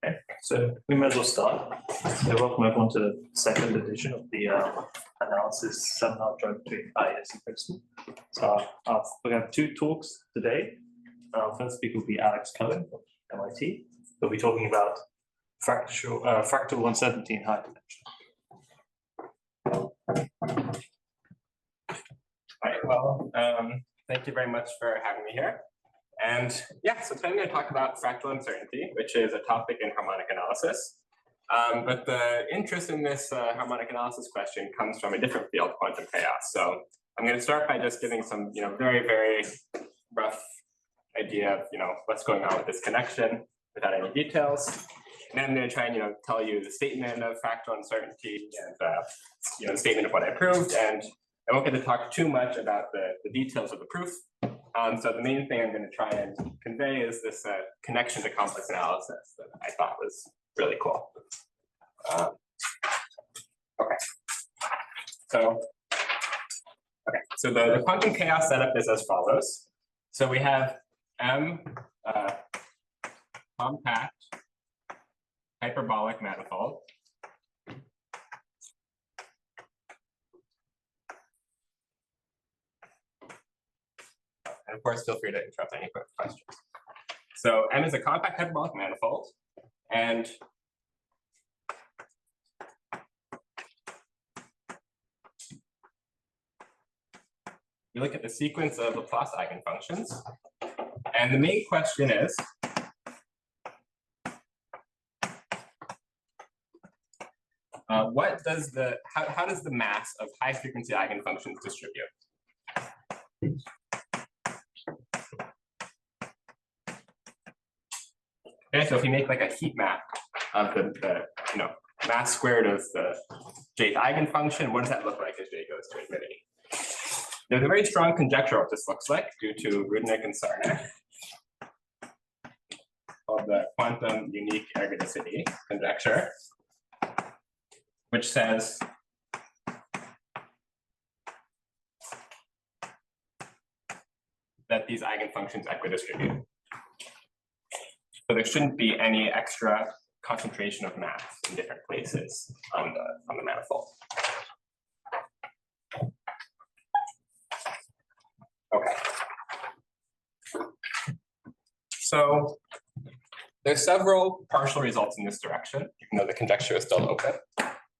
Okay, so we might as well start. So welcome everyone to the second edition of the analysis seminar joint between IES and Princeton. So we have two talks today. First speaker will be Alex Cohen from MIT. We'll be talking about fractal uncertainty in high dimension. All right, well, thank you very much for having me here. And yeah, so today I'm going to talk about fractal uncertainty, which is a topic in harmonic analysis. But the interest in this harmonic analysis question comes from a different field, quantum chaos. So I'm going to start by just giving some, very, very rough idea of, what's going on with this connection without any details. And then I'm going to try and, tell you the statement of fractal uncertainty and, the statement of what I proved. And I won't get to talk too much about the details of the proof. So the main thing I'm going to try and convey is this connection to complex analysis that I thought was really cool. So the quantum chaos setup is as follows. So we have M compact hyperbolic manifold. And of course, feel free to interrupt any quick questions. So M is a compact hyperbolic manifold, and we look at the sequence of Laplace eigenfunctions. And the main question is, how does the mass of high frequency eigenfunctions distribute? Okay, so if you make like a heat map of the mass squared of the jth eigenfunction, what does that look like as j goes to infinity? There's a very strong conjecture of what this looks like due to Rudnick and Sarnak, called the quantum unique ergodicity conjecture, which says that these eigenfunctions equidistribute. So there shouldn't be any extra concentration of mass in different places on the manifold. Okay. So there's several partial results in this direction, even though the conjecture is still open.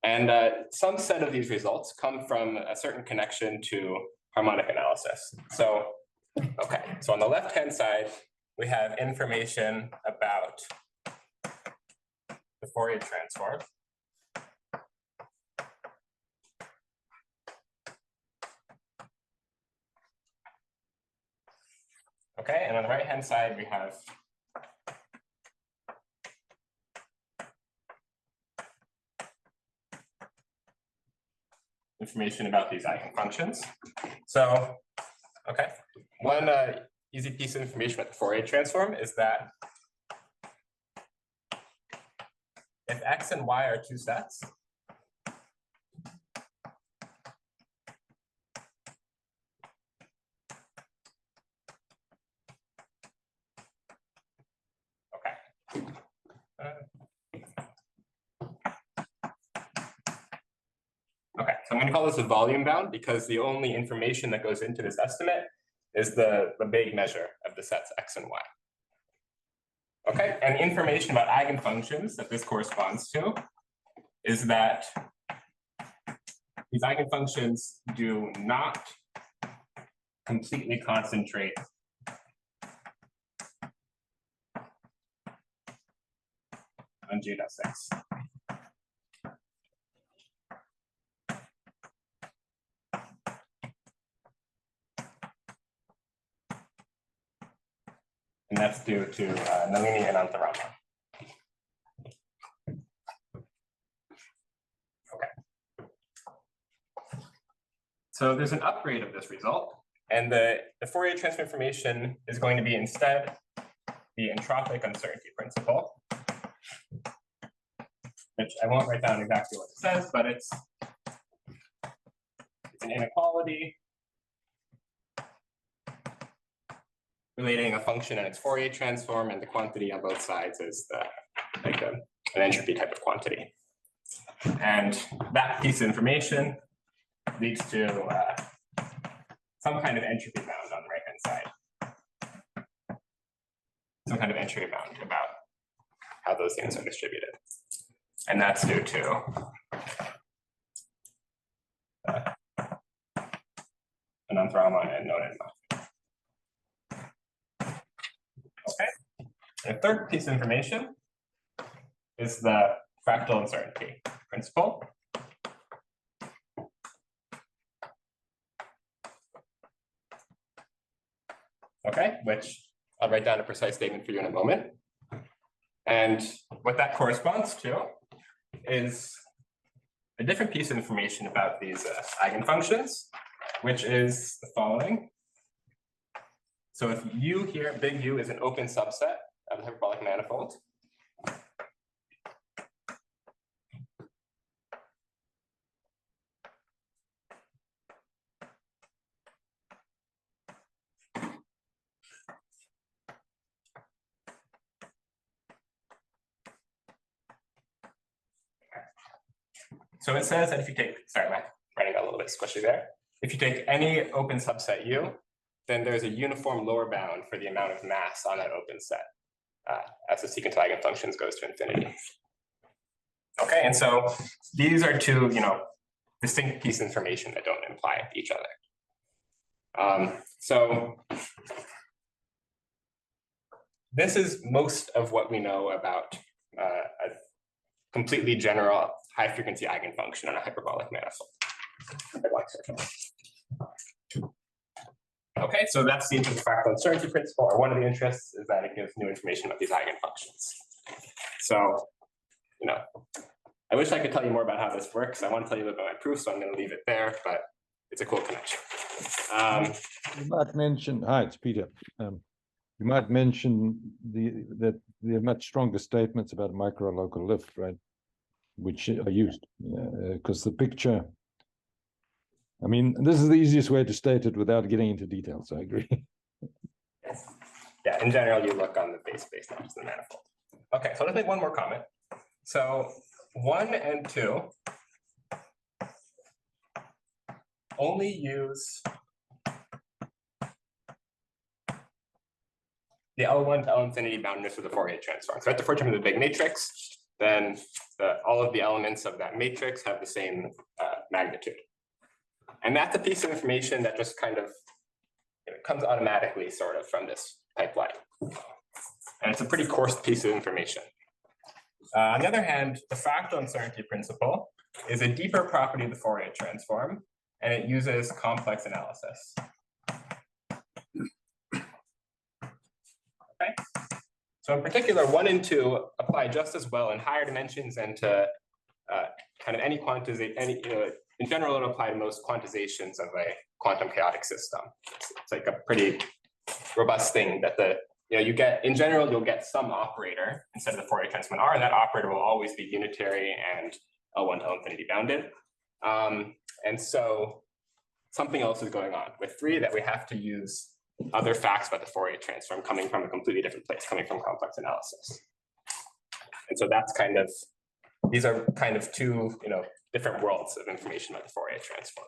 And some set of these results come from a certain connection to harmonic analysis. So, okay, so on the left-hand side, we have information about the Fourier transform. Okay, and on the right-hand side, we have information about these eigenfunctions. So, okay, one easy piece of information about the Fourier transform is that if x and y are two sets, okay, so I'm going to call this a volume bound because the only information that goes into this estimate is the big measure of the sets x and y. Okay, and information about eigenfunctions that this corresponds to is that these eigenfunctions do not completely concentrate on J.6. And that's due to Nalini and Antarama. Okay. So there's an upgrade of this result, and the Fourier transform information is going to be instead the entropic uncertainty principle, which I won't write down exactly what it says, but it's an inequality relating a function and its Fourier transform, and the quantity on both sides is the like an entropy type of quantity. And that piece of information leads to some kind of entropy bound on the right-hand side. Some kind of entropy bound about how those things are distributed. And that's due to an Anthramon and Nonenma. Okay. And the third piece of information is the fractal uncertainty principle. Okay, which I'll write down a precise statement for you in a moment. And what that corresponds to is a different piece of information about these eigenfunctions, which is the following. So if U here, big U, is an open subset of the hyperbolic manifold, so it says that if you take, sorry, my writing got a little bit squishy there. If you take any open subset U, then there's a uniform lower bound for the amount of mass on that open set as the secant of eigenfunctions goes to infinity. Okay, and so these are two, distinct pieces of information that don't imply each other. So this is most of what we know about a completely general high-frequency eigenfunction on a hyperbolic manifold. Okay, so that's the interest of the fractal uncertainty principle, or one of the interests is that it gives new information about these eigenfunctions. So, I wish I could tell you more about how this works. I want to tell you about my proof, so I'm going to leave it there, but it's a cool connection. You might mention, hi, it's Peter. You might mention that there are much stronger statements about micro-local lift, right? Which are used, because the picture, I mean, this is the easiest way to state it without getting into details, I agree. Yeah, in general, you look on the base space, not just the manifold. Okay, so let's make one more comment. So 1 and 2 only use the L1 to L infinity boundedness of the Fourier transform. So at the Fourier term of the big matrix, then all of the elements of that matrix have the same magnitude. And that's a piece of information that just kind of comes automatically sort of from this pipeline. And it's a pretty coarse piece of information. On the other hand, the fractal uncertainty principle is a deeper property of the Fourier transform, and it uses complex analysis. Okay. So in particular, 1 and 2 apply just as well in higher dimensions and to kind of any quantization, in general, it'll apply to most quantizations of a quantum chaotic system. It's like a pretty robust thing that you get, in general, you'll get some operator instead of the Fourier transform R, and that operator will always be unitary and L1 to L infinity bounded. And so something else is going on with 3 that we have to use other facts about the Fourier transform coming from a completely different place, coming from complex analysis. And so that's kind of, these are kind of two, different worlds of information about the Fourier transform.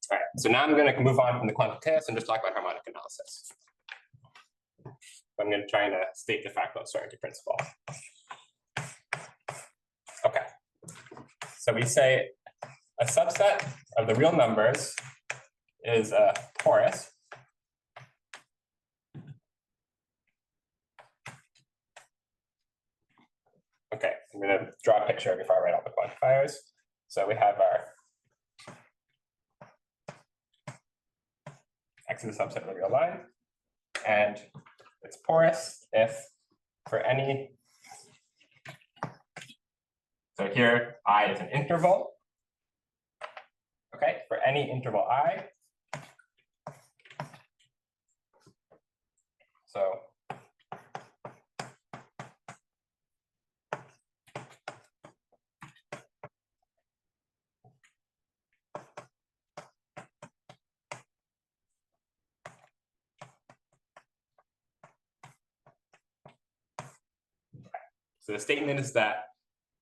All right, so now I'm going to move on from the quantitative and just talk about harmonic analysis. I'm going to try and state the fractal uncertainty principle. Okay, so we say a subset of the real numbers is porous. Okay, I'm going to draw a picture before I write all the quantifiers. So we have our X is a subset of the real line, and it's porous if for any, so here I is an interval. Okay, for any interval I. So So the statement is that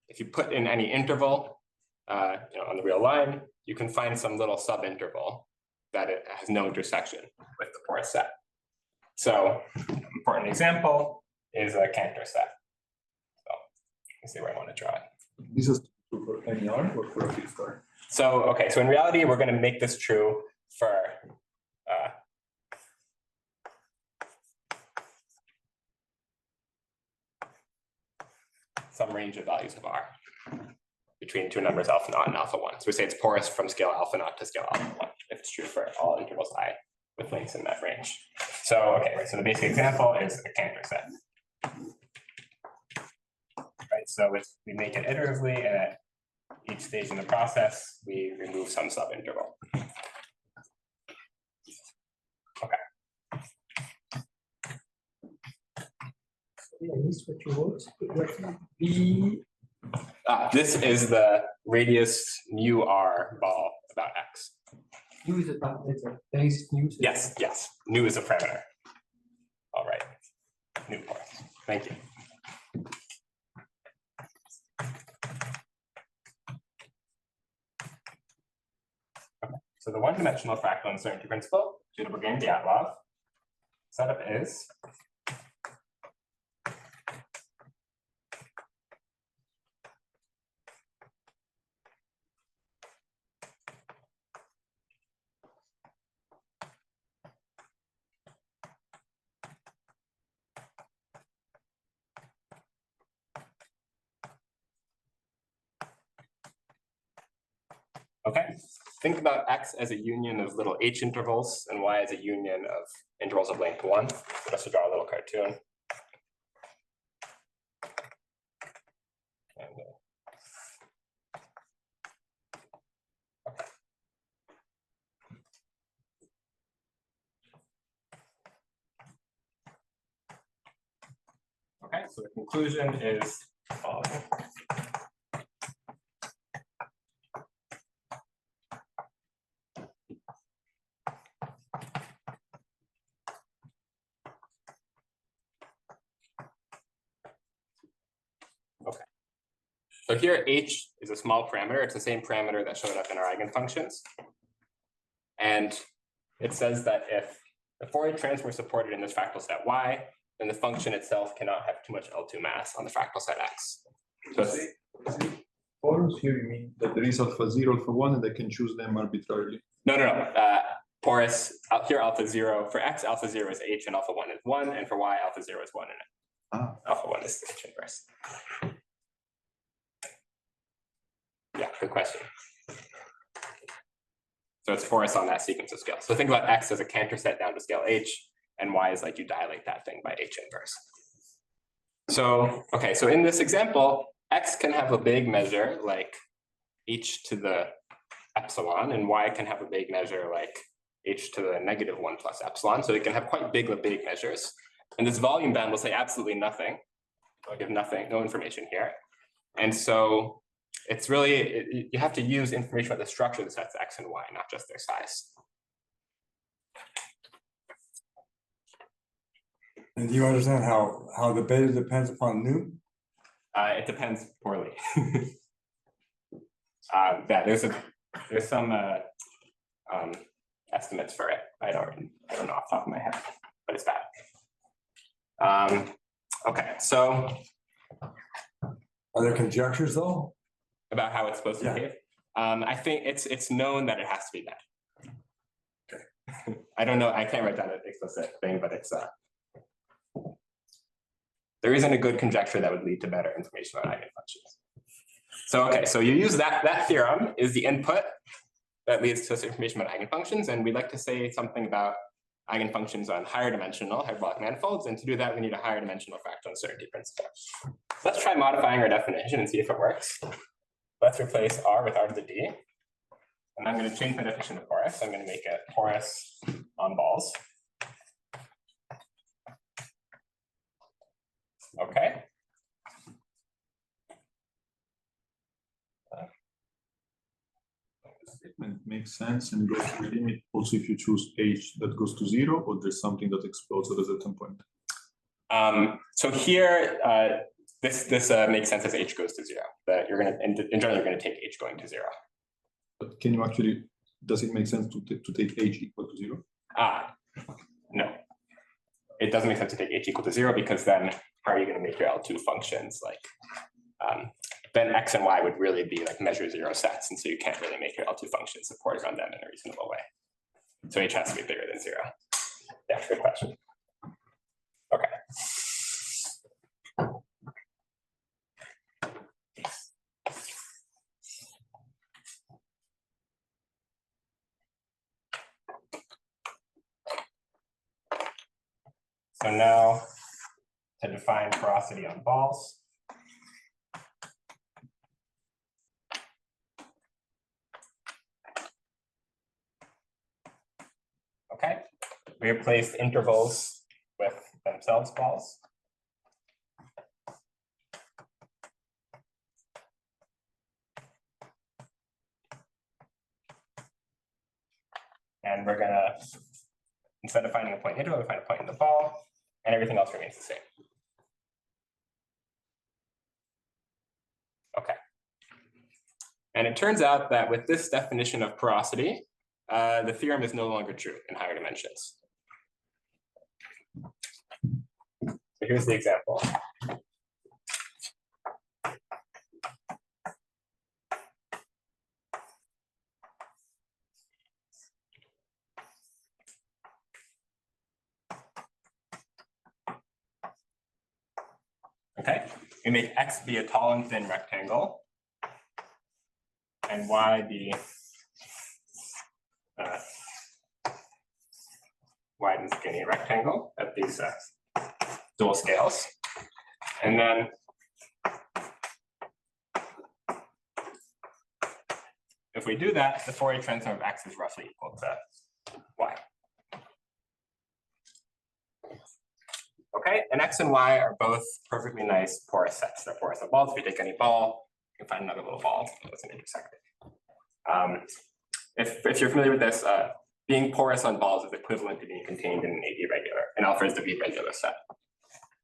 if you put in any interval, on the real line, you can find some little subinterval that it has no intersection with the porous set. So an important example is a Cantor set. So let's see where I want to draw it. This is true for any R or for a fixed R? So, okay, so in reality, we're going to make this true for some range of values of R between two numbers alpha naught and alpha 1. So we say it's porous from scale alpha naught to scale alpha 1 if it's true for all intervals I with lengths in that range. So, okay, right, so the basic example is a Cantor set. Right, so we make it iteratively, and at each stage in the process, we remove some subinterval. This is the radius mu r ball about x. Nu is a base nu. Yes, yes. Nu is a parameter. All right. Nu porous. Thank you. Okay. So the one-dimensional fractal uncertainty principle due to Bourgain and Dyatlov setup is okay. Think about x as a union of little h intervals and y as a union of intervals of length 1. Just to draw a little cartoon. And, okay, so the conclusion is following. So here h is a small parameter. It's the same parameter that showed up in our eigenfunctions. And it says that if the Fourier transform is supported in this fractal set y, then the function itself cannot have too much L2 mass on the fractal set x. So Porous here, you mean that there is alpha 0, alpha 1, and I can choose them arbitrarily? no. Porous, here alpha 0, for x, alpha 0 is h and alpha 1 is 1, and for y, alpha 0 is 1 and alpha 1 is h inverse. Yeah, good question. So it's porous on that sequence of scales. So think about x as a Cantor set down to scale h, and y is like you dilate that thing by h inverse. So, okay, so in this example, x can have a big measure like h to the epsilon, and y can have a big measure like h to the negative 1 plus epsilon. So it can have quite big measures. And this volume bound will say absolutely nothing. I'll give nothing, no information here. And so it's really, you have to use information about the structure of the sets x and y, not just their size. And do you understand how the beta depends upon nu? It depends poorly. Yeah, there's some estimates for it. I don't know off the top of my head, but it's bad. Okay, so Are there conjectures though? about how it's supposed to behave. I think it's known that it has to be bad. Okay. I don't know. I can't write down an explicit thing, but it's there isn't a good conjecture that would lead to better information on eigenfunctions. So okay, so you use that theorem is the input that leads to us information about eigenfunctions, and we'd like to say something about eigenfunctions on higher dimensional hyperbolic manifolds, and to do that we need a higher dimensional fractal uncertainty principle. Let's try modifying our definition and see if it works. Let's replace R with R to the D. And I'm going to change my definition to porous. I'm going to make it porous on balls. Okay. Statement makes sense and goes to the limit also if you choose h that goes to 0, or there's something that explodes at a certain point. So here, this makes sense as h goes to 0. That you're going to, in general, you're going to take h going to 0. But can you actually, does it make sense to take h equal to 0? No. It doesn't make sense to take h equal to 0 because then how are you going to make your L2 functions like, then x and y would really be like measure 0 sets, and so you can't really make your L2 functions support on them in a reasonable way. So h has to be bigger than 0. Yeah, good question. Okay. So now to define porosity on balls. Okay, we replace intervals with themselves balls. And we're gonna, instead of finding a point interval, we find a point in the ball, and everything else remains the same. Okay. And it turns out that with this definition of porosity, the theorem is no longer true in higher dimensions. So here's the example. Okay, we make X be a tall and thin rectangle, and Y be wide and skinny rectangle at these dual scales. And then if we do that, the Fourier transform of X is roughly equal to Y. Okay, and X and Y are both perfectly nice porous sets. They're porous on balls. If you take any ball, you can find another little ball that's an intersecting. If you're familiar with this, being porous on balls is equivalent to being contained in an AB regular, and alpha is the B regular set.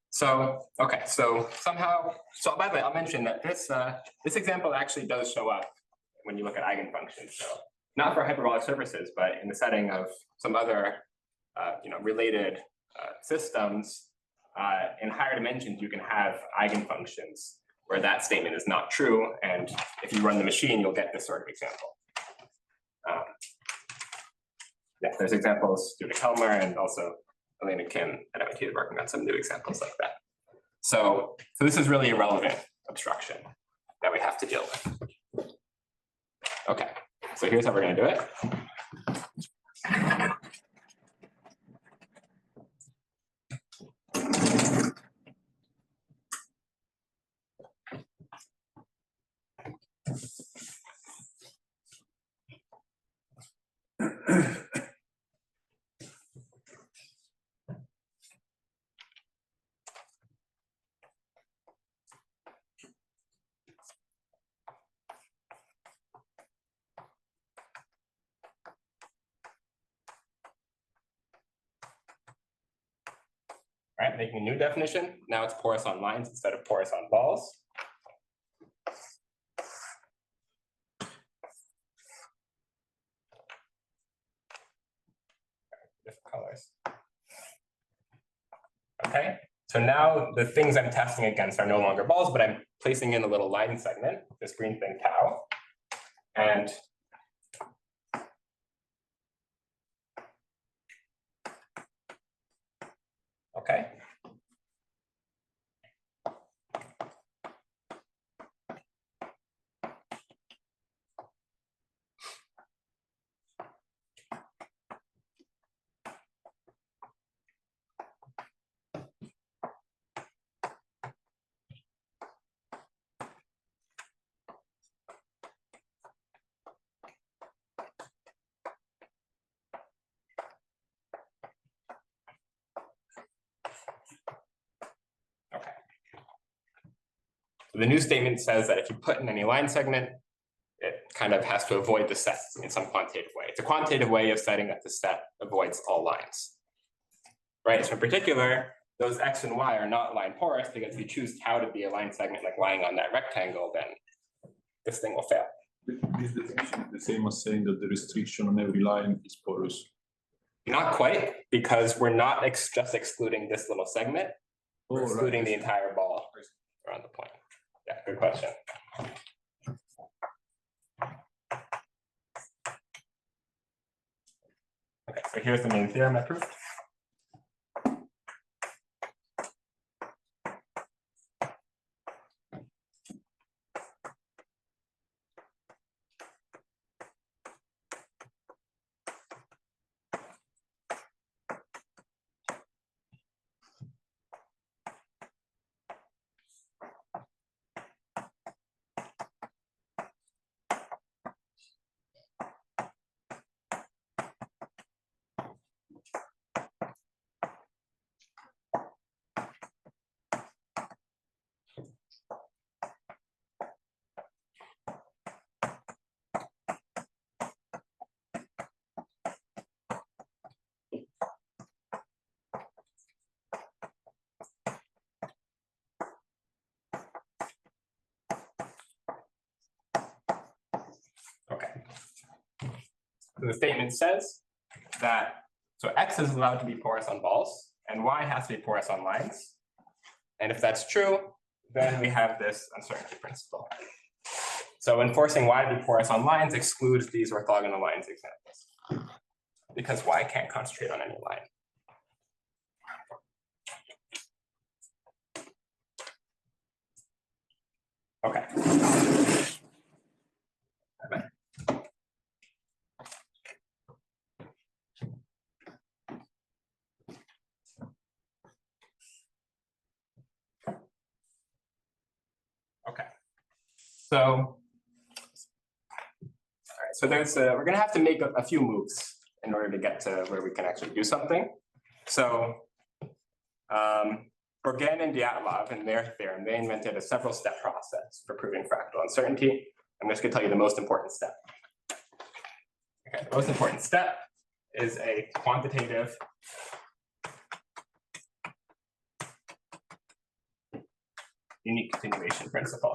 So, okay, so somehow, so by the way, I'll mention that this example actually does show up when you look at eigenfunctions. So not for hyperbolic surfaces, but in the setting of some other related systems, in higher dimensions, you can have eigenfunctions where that statement is not true. And if you run the machine, you'll get this sort of example. Yeah, there's examples due to Kelmer, and also Elaine and Kim at MIT are working on some new examples like that. So this is really a relevant obstruction that we have to deal with. Okay, so here's how we're going to do it. All right, making a new definition. Now it's porous on lines instead of porous on balls. Different colors. Okay, so now the things I'm testing against are no longer balls, but I'm placing in a little line segment, this green thing tau. And okay. So the new statement says that if you put in any line segment, it kind of has to avoid the set in some quantitative way. It's a quantitative way of setting that the set avoids all lines, right? So in particular, those x and y are not line porous, because if you choose tau to be a line segment like lying on that rectangle, then this thing will fail. This definition is the same as saying that the restriction on every line is porous. Not quite, because we're not just excluding this little segment, we're excluding the entire ball around the point. Yeah, good question. Okay, so here's the main theorem I proved. The statement says that, so x is allowed to be porous on balls, and y has to be porous on lines. And if that's true, then we have this uncertainty principle. So enforcing y to be porous on lines excludes these orthogonal lines examples, because y can't concentrate on any line. Okay. Okay. So, all right, so we're going to have to make a few moves in order to get to where we can actually do something. So Bourgain and Dyatlov, in their theorem, they invented a several-step process for proving fractal uncertainty. I'm just going to tell you the most important step. Okay, the most important step is a quantitative unique continuation principle.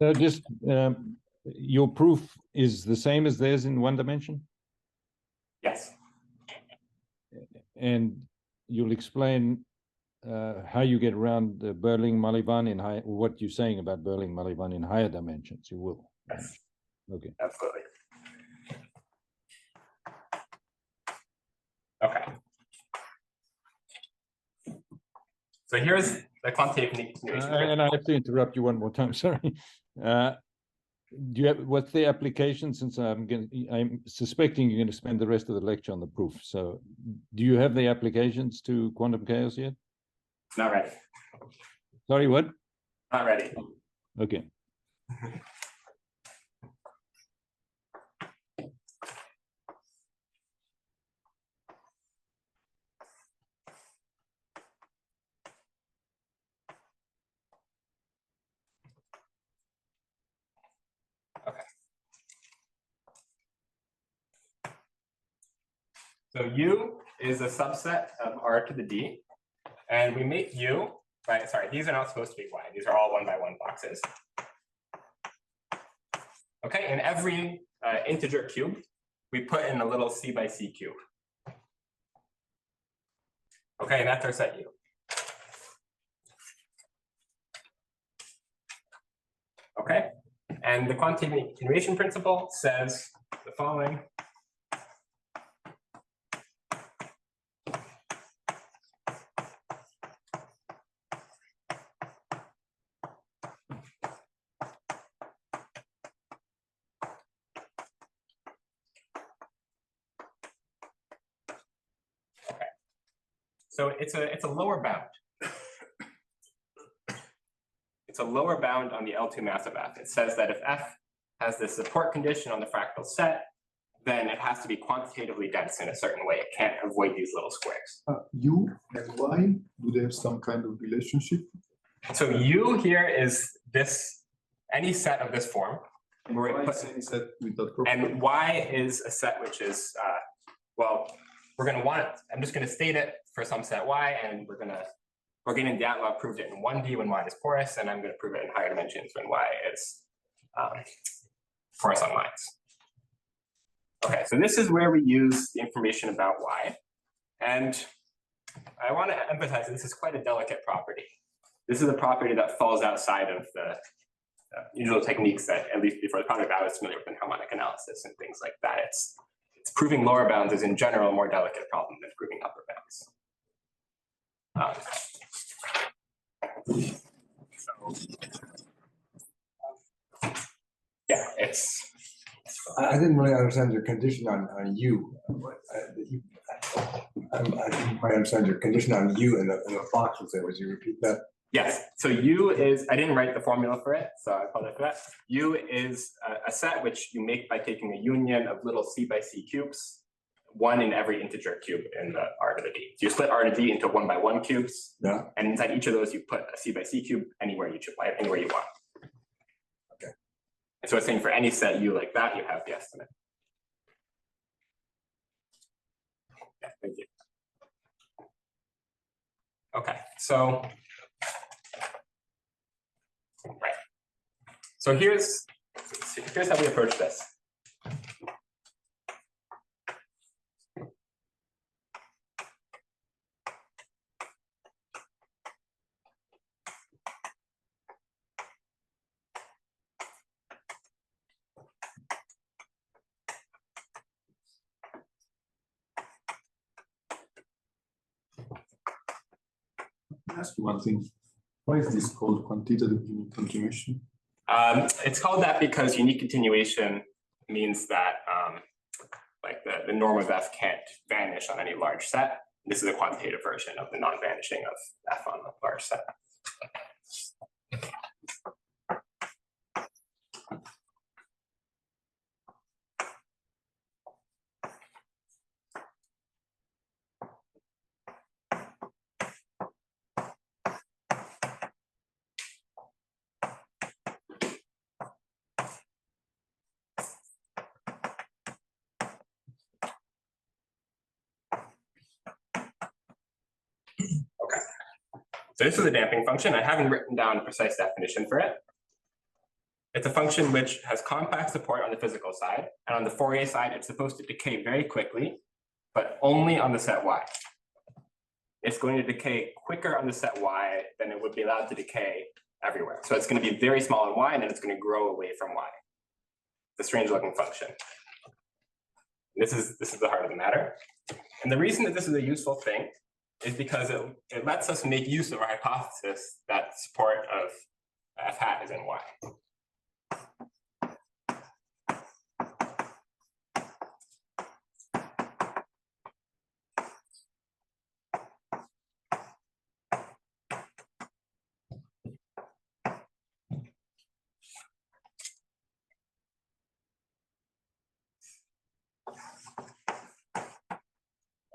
So just your proof is the same as theirs in one dimension, Yes. and you'll explain how you get around the Berling-Mullivan in high, what you're saying about Berling-Mullivan in higher dimensions. You will. Yes. Okay. Absolutely. Okay. So here's the quantitative continuation. And I have to interrupt you one more time. Sorry. Do you have what's the application? Since I'm suspecting you're going to spend the rest of the lecture on the proof. So, do you have the applications to quantum chaos yet? Not ready. Sorry, what? Not ready. Okay. So U is a subset of R to the D, and we make U, right? Sorry, these are not supposed to be Y. These are all 1x1 boxes. Okay, in every integer cube, we put in a little C by C cube. Okay, and that's our set U. Okay, and the quantitative continuation principle says the following. So it's a lower bound. It's a lower bound on the L2 mass of F. It says that if F has this support condition on the fractal set, then it has to be quantitatively dense in a certain way. It can't avoid these little squares. U and Y, do they have some kind of relationship? So U here is this, any set of this form. And where Y it is any set with that property? and Y is a set which is, well, we're going to want it. I'm just going to state it for some set y, and we're going to Bourgain and Dyatlov proved it in 1D when y is porous, and I'm going to prove it in higher dimensions when y is porous on lines. Okay, so this is where we use the information about y, and I want to emphasize this is quite a delicate property. This is a property that falls outside of the usual techniques that, at least before the project, I was familiar with in harmonic analysis and things like that. It's proving lower bounds is in general a more delicate problem than proving upper bounds. Yeah, I didn't really understand your condition on u. I didn't quite understand your condition on u in the boxes there. Would you repeat that? yes, so U is, I didn't write the formula for it, so I apologize for that. U is a set which you make by taking a union of little c by c cubes, one in every integer cube in the R to the D. So you split R to D into 1 by 1 cubes, Yeah. and inside each of those you put a c by c cube anywhere you want. Okay. And so it's saying for any set U like that, you have the estimate. Yeah, thank you. Okay, so right. So here's how we approach this. Ask you one thing. Why is this called quantitative continuation? It's called that because unique continuation means that like the norm of f can't vanish on any large set. This is a quantitative version of the non-vanishing of f on a large set. Okay, so this is a damping function. I haven't written down a precise definition for it. It's a function which has compact support on the physical side, and on the Fourier side, it's supposed to decay very quickly, but only on the set y. It's going to decay quicker on the set y than it would be allowed to decay everywhere. So it's going to be very small on y, and then it's going to grow away from y. It's a strange looking function. This is the heart of the matter. And the reason that this is a useful thing is because it lets us make use of our hypothesis that support of f hat is in y.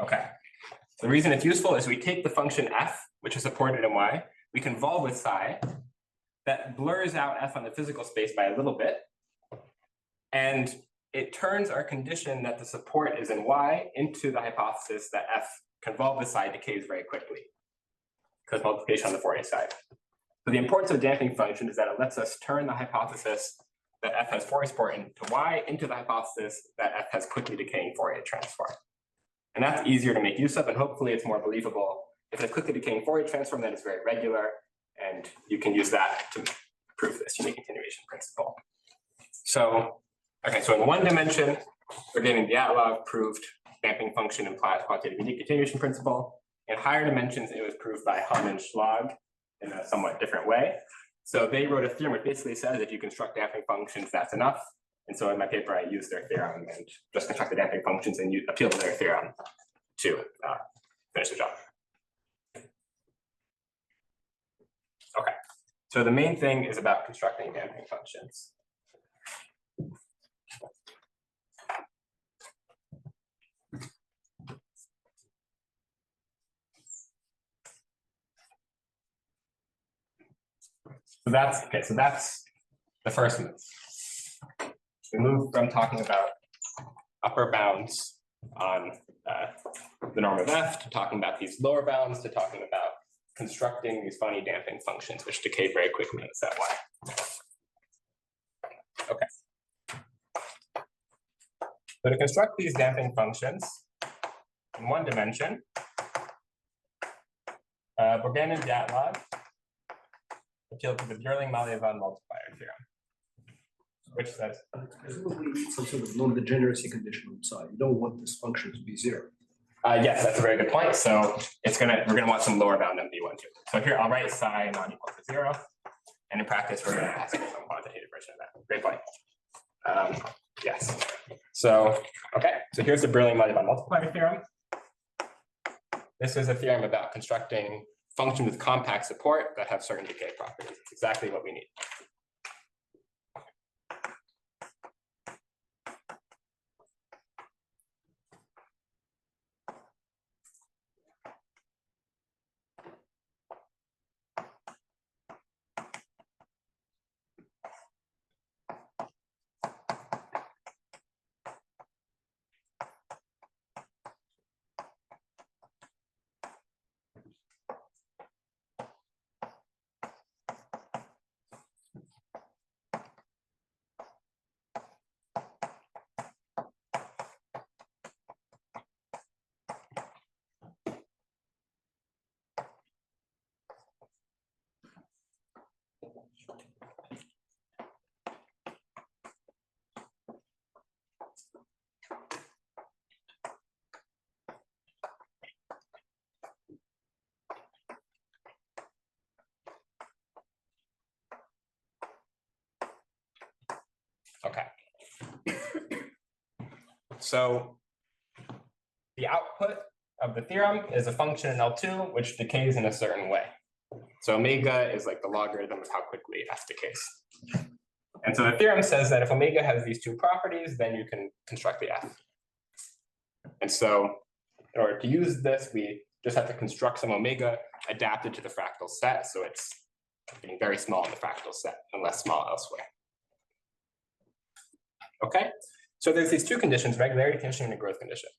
Okay. The reason it's useful is we take the function f, which is supported in y, we convolve with psi, that blurs out f on the physical space by a little bit, and it turns our condition that the support is in y into the hypothesis that f convolved with psi decays very quickly, because multiplication on the Fourier side. So the importance of a damping function is that it lets us turn the hypothesis that f has Fourier support into y into the hypothesis that f has quickly decaying Fourier transform. And that's easier to make use of, and hopefully it's more believable. If it's a quickly decaying Fourier transform, then it's very regular, and you can use that to prove this unique continuation principle. So, okay, so in one dimension, Bourgain and Dyatlov proved damping function implies quantitative unique continuation principle. In higher dimensions, it was proved by Hun and Schlag in a somewhat different way. So they wrote a theorem which basically says if you construct damping functions, that's enough. And so in my paper, I used their theorem and just constructed damping functions and appealed to their theorem to finish the job. Okay, so the main thing is about constructing damping functions. So that's the first move. We move from talking about upper bounds on the norm of f, to talking about these lower bounds, to talking about constructing these funny damping functions, which decay very quickly in set y. Okay. So to construct these damping functions in one dimension, Bourgain and Dyatlov appealed to the Bourgain-Malevin multiplier theorem, which says, presumably you need some sort of non-degeneracy condition on the side. You don't want this function to be zero. yes, that's a very good point. So we're gonna want some lower bound on B1 too. So here I'll write psi not equal to 0, and in practice we're gonna ask for some quantitative version of that. Great point. Yes. So okay. So here's the Bourgain-Malevin multiplier theorem. This is a theorem about constructing functions with compact support that have certain decay properties. It's exactly what we need. Okay. So the output of the theorem is a function in L2 which decays in a certain way. So omega is like the logarithm of how quickly f decays. And so the theorem says that if omega has these two properties, then you can construct the f. And so in order to use this, we just have to construct some omega adapted to the fractal set. So it's being very small in the fractal set and less small elsewhere. Okay, so there's these two conditions, regularity condition and a growth condition.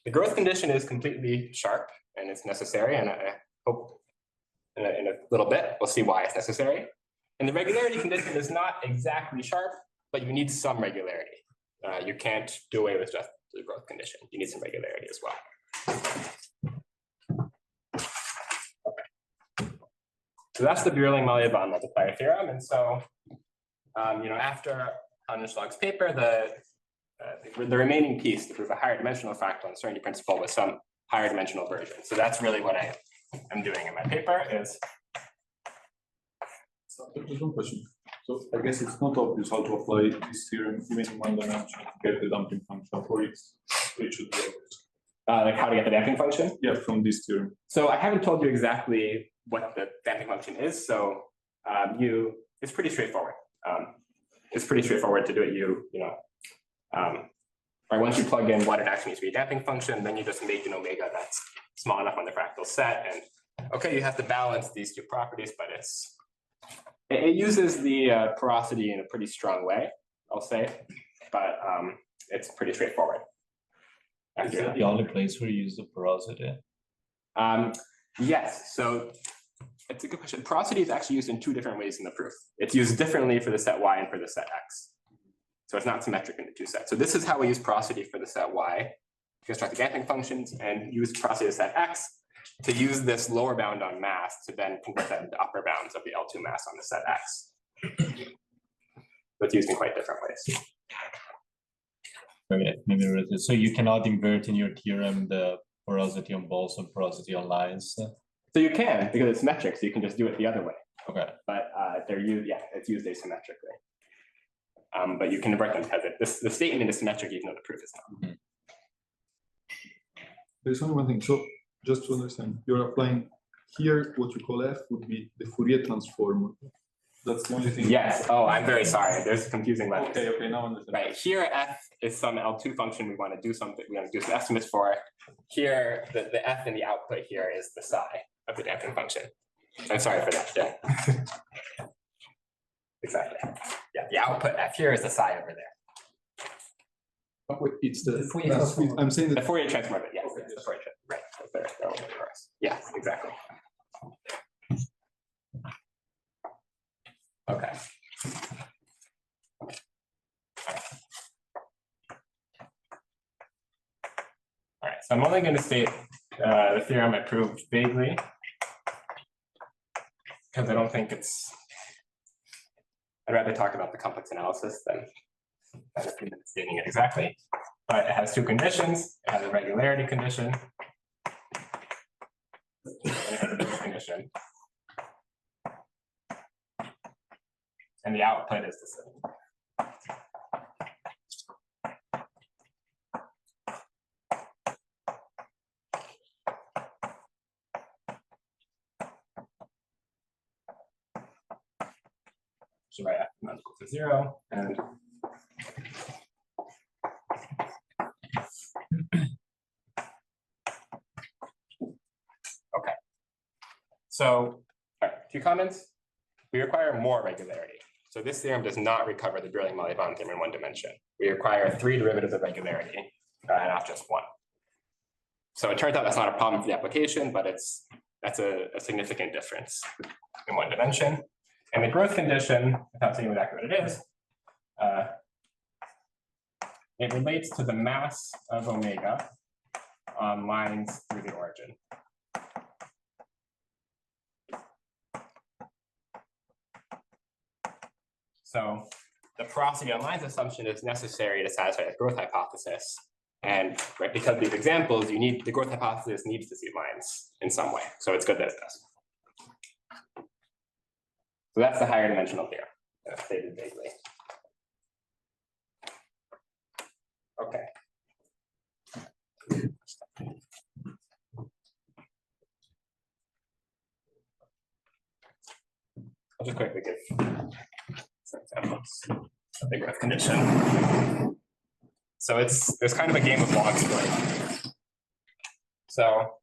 The growth condition is completely sharp and it's necessary, and I hope in a little bit we'll see why it's necessary. And the regularity condition is not exactly sharp, but you need some regularity. You can't do away with just the growth condition. You need some regularity as well. Okay. So that's the Bourgain-Malevin multiplier theorem. And so, after Hanenschlag's paper, the remaining piece to prove a higher dimensional fractal uncertainty principle with some higher dimensional version. So that's really what I am doing in my paper is. Just one question. So I guess it's not obvious how to apply this theorem even in one dimension to get the damping function for it. It should be obvious. Like how to get the damping function? Yeah, from this theorem. So I haven't told you exactly what the damping function is. So it's pretty straightforward. It's pretty straightforward to do it. Right, once you plug in what it actually means to be a damping function, then you just make an omega that's small enough on the fractal set. And okay, you have to balance these two properties, but it uses the porosity in a pretty strong way, I'll say, but it's pretty straightforward. Is that the only place where you use the porosity? Yes, so it's a good question. Porosity is actually used in two different ways in the proof. It's used differently for the set y and for the set x. So it's not symmetric in the two sets. So this is how we use porosity for the set y to construct the damping functions, and use porosity of the set x to use this lower bound on mass to then convert that into upper bounds of the L2 mass on the set x. So it's used in quite different ways. Okay, maybe so you cannot invert in your theorem the porosity on balls and porosity on lines. So you can, because it's metric, so you can just do it the other way. Okay. But it's used asymmetrically. But you can invert them because the statement is symmetric even though the proof is not. Mm-hmm. There's only one thing. So just to understand, you're applying here what you call f would be the Fourier transform. That's the only thing. Yes. Oh, I'm very sorry. There's a confusing letters. Okay, now I understand. Right. Here, f is some L2 function we want to do something. We want to do some estimates for. Here, the f in the output here is the psi of the damping function. I'm sorry for that. Yeah. Exactly. Yeah, the output f here is the psi over there. Wait, it's the, The Fourier transform. I'm saying The that, Fourier transform, yes, Okay, it's the Fourier transform, right, that's there, that will work for us. Yes, exactly. Okay. All right, so I'm only going to state the theorem I proved vaguely, because I don't think it's, I'd rather talk about the complex analysis than a few minutes stating it exactly. But it has two conditions. It has a regularity condition, and it has a different condition. And the output is the same. So write f not equal to 0 and okay. So all right, 2 comments. We require more regularity. So this theorem does not recover the Bernoulli-Molly-Bond theorem in 1 dimension. We require 3 derivatives of regularity, not just 1. So it turns out that's not a problem for the application, but that's a significant difference in 1 dimension. And the growth condition, without saying exactly what it is, it relates to the mass of omega on lines through the origin. So the porosity on lines assumption is necessary to satisfy the growth hypothesis. And right, because of these examples, you need the growth hypothesis needs to see lines in some way. So it's good that it does. So that's the higher dimensional theorem, stated vaguely. Okay. I'll just quickly give some examples of the growth condition. So there's kind of a game of logs going on here. So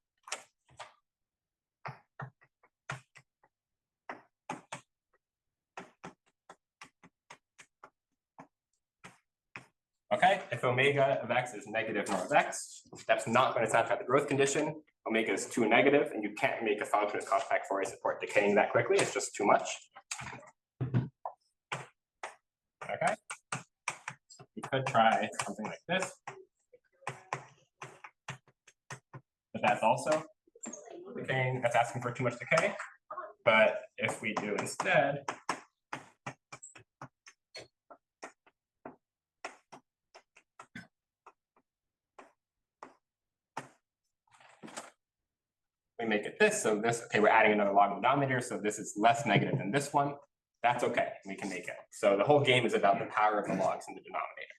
okay, if omega of x is negative norm of x, that's not going to satisfy the growth condition. Omega is too negative, and you can't make a function with compact Fourier support decaying that quickly. It's just too much. Okay. You could try something like this. But that's also decaying. That's asking for too much decay. But if we do instead, we make it this, so this, okay, we're adding another log in the denominator, so this is less negative than this one. That's okay, we can make it. So the whole game is about the power of the logs in the denominator.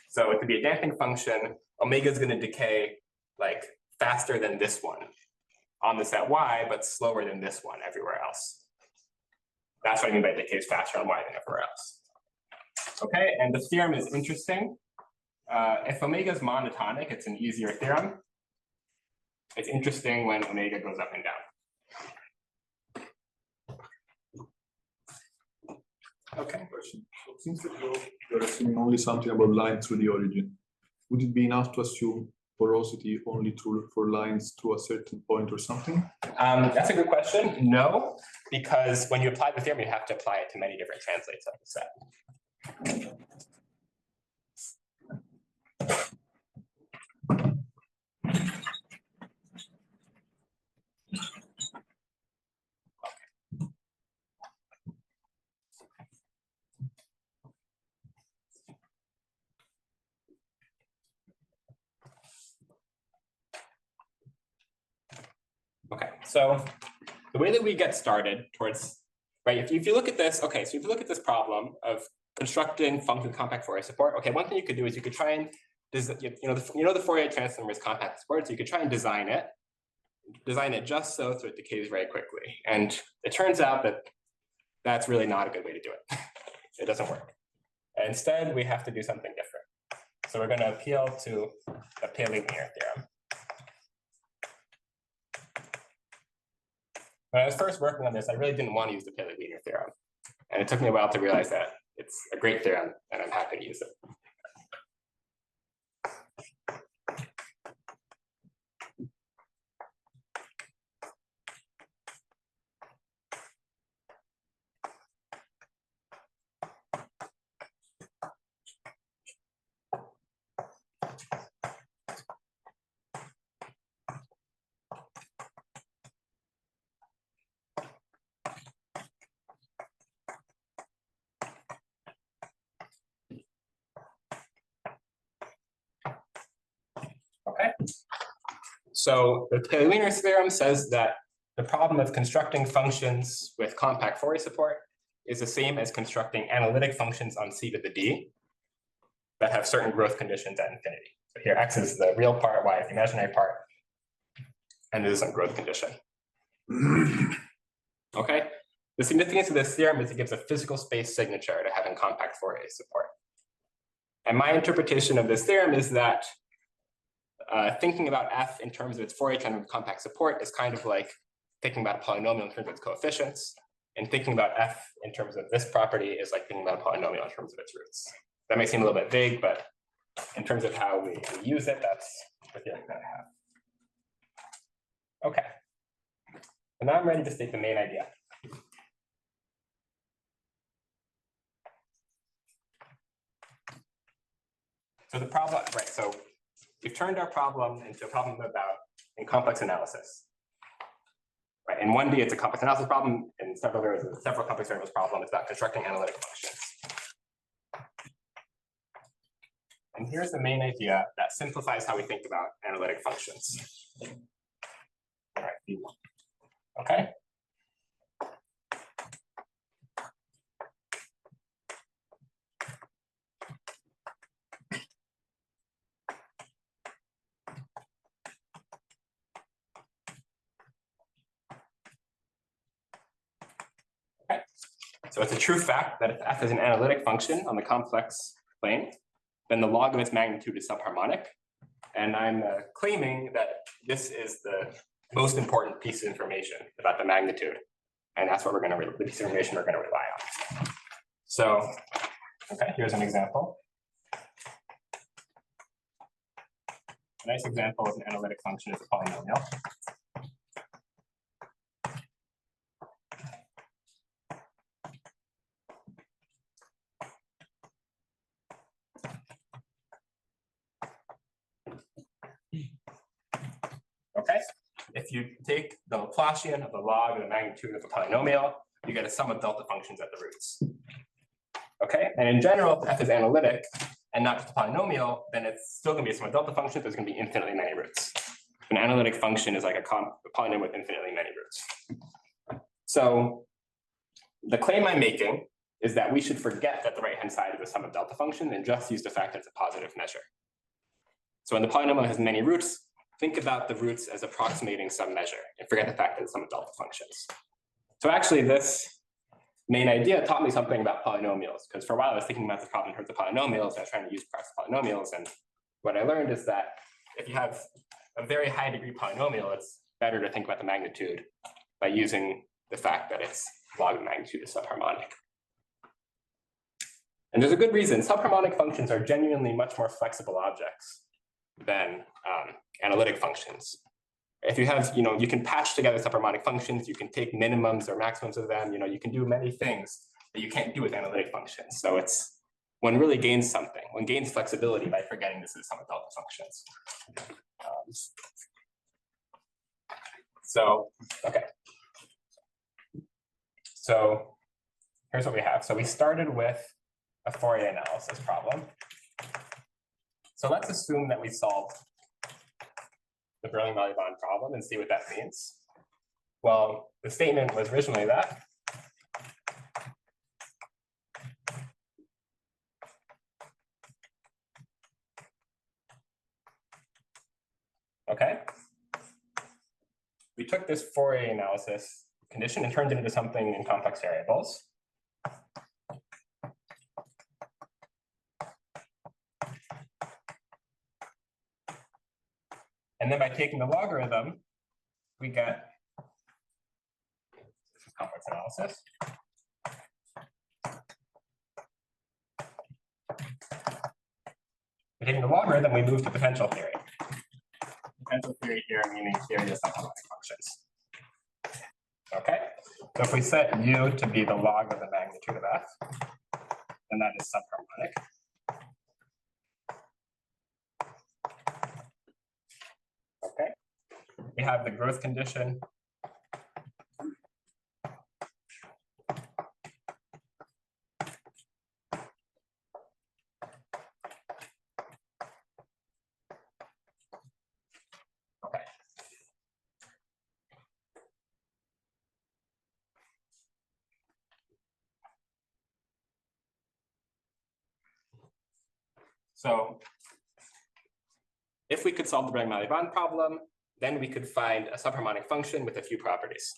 So it could be a damping function. Omega is going to decay like faster than this one on the set y, but slower than this one everywhere else. That's what I mean by decays faster on y than everywhere else. Okay, and the theorem is interesting. If omega is monotonic, it's an easier theorem. It's interesting when omega goes up and down. Okay. question. So since you're assuming only something about lines through the origin, would it be enough to assume porosity only for lines to a certain point or something? That's a good question. No, because when you apply the theorem, you have to apply it to many different translates of the set. Okay, so the way that we get started towards, right, if you look at this, okay, so if you look at this problem of constructing function compact Fourier support, okay, one thing you could do is you could try and, the Fourier transform is compact support, so you could try and design it just so it decays very quickly. And it turns out that that's really not a good way to do it. It doesn't work. And instead, we have to do something different. So we're going to appeal to the Paley linear theorem. When I was first working on this, I really didn't want to use the Paley linear theorem. And it took me a while to realize that it's a great theorem and I'm happy to use it. So the Taylor-Wiener's theorem says that the problem of constructing functions with compact Fourier support is the same as constructing analytic functions on C to the D that have certain growth conditions at infinity. So here x is the real part, y is the imaginary part, and this is some growth condition. Okay, the significance of this theorem is it gives a physical space signature to having compact Fourier support. And my interpretation of this theorem is that thinking about f in terms of its Fourier transform with compact support is kind of like thinking about a polynomial in terms of its coefficients, and thinking about f in terms of this property is like thinking about a polynomial in terms of its roots. That may seem a little bit vague, but in terms of how we use it, that's the theorem that I have. Okay, and now I'm ready to state the main idea. So the problem, right, so we've turned our problem into a problem in complex analysis. Right, in 1D, it's a complex analysis problem. In several variables, it's a several complex variables problem. It's about constructing analytic functions. And here's the main idea that simplifies how we think about analytic functions. All right, V1. Okay. So it's a true fact that if f is an analytic function on the complex plane, then the log of its magnitude is subharmonic. And I'm claiming that this is the most important piece of information about the magnitude. And that's what we're going to, the piece of information we're going to rely on. So, okay, here's an example. A nice example of an analytic function is a polynomial. Okay, if you take the Laplacian of the log of the magnitude of a polynomial, you get a sum of delta functions at the roots. Okay, and in general, if f is analytic and not just a polynomial, then it's still going to be a sum of delta functions. There's going to be infinitely many roots. An analytic function is like a polynomial with infinitely many roots. So the claim I'm making is that we should forget that the right-hand side is a sum of delta function and just use the fact that it's a positive measure. So when the polynomial has many roots, think about the roots as approximating some measure and forget the fact that it's some of delta functions. So actually this main idea taught me something about polynomials, because for a while I was thinking about this problem in terms of polynomials, and I was trying to use parts of polynomials, and what I learned is that if you have a very high degree polynomial, it's better to think about the magnitude by using the fact that its log of magnitude is subharmonic. And there's a good reason. Subharmonic functions are genuinely much more flexible objects than analytic functions. If you have, you can patch together subharmonic functions, you can take minimums or maximums of them, you can do many things that you can't do with analytic functions. So one really gains something. One gains flexibility by forgetting this is sum of delta functions. Okay. So here's what we have. So we started with a Fourier analysis problem. So let's assume that we solved the Bernoulli-Maléban problem and see what that means. Well, the statement was originally that. Okay. We took this Fourier analysis condition and turned it into something in complex variables. And then by taking the logarithm, we get this is complex analysis. By taking the logarithm, we move to potential theory. Potential theory here meaning theory of subharmonic functions. Okay, so if we set u to be the log of the magnitude of f, then that is subharmonic. Okay, we have the growth condition. Okay, So if we could solve the Bragg-Malibran problem, then we could find a subharmonic function with a few properties.